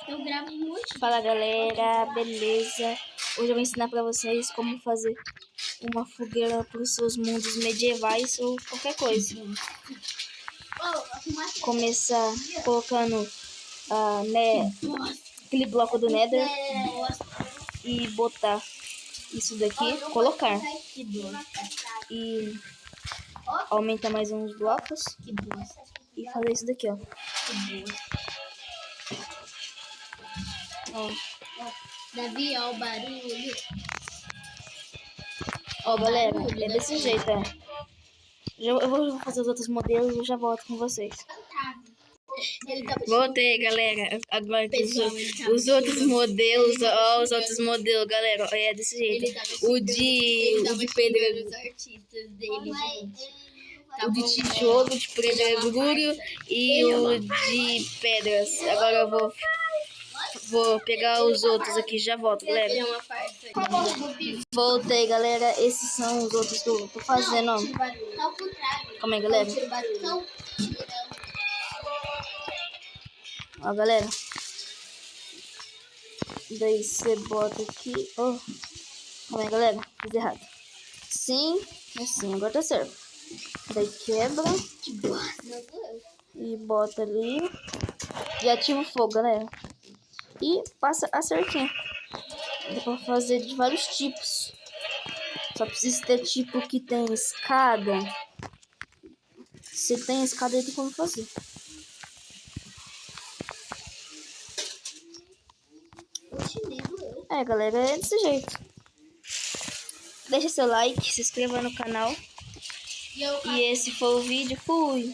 Eu gravo muito. Fala galera, beleza? Hoje eu vou ensinar pra vocês como fazer uma fogueira para os seus mundos medievais ou qualquer coisa. Começar colocando aquele bloco do Nether e botar isso daqui, colocar e aumentar mais uns blocos e fazer isso daqui, ó. Davi, ó o barulho. Ó, galera, é desse jeito, ó. Eu vou fazer os outros modelos e eu já volto com vocês. Voltei, galera. Agora tem os outros modelos, ó, os outros modelos, galera. É desse jeito. O de pedra, os artistas dele, gente. o de tijolo, de pedregulho e o de pedras. Agora eu vou pegar os outros aqui, já volto, galera. Voltei, galera. Esses são os outros que eu tô fazendo, ó. Calma aí, galera. Ó, galera. Daí você bota aqui. Oh. Calma aí, galera. Fiz errado. Sim, assim, agora tá certo. Daí quebra. E bota ali. E ativa o fogo, galera. E passa a cerquinha. Dá pra fazer de vários tipos. Só precisa ter tipo que tem escada. Se tem escada aí, tem como fazer. É, galera, é desse jeito. Deixa seu like, se inscreva no canal. E esse foi o vídeo. Fui!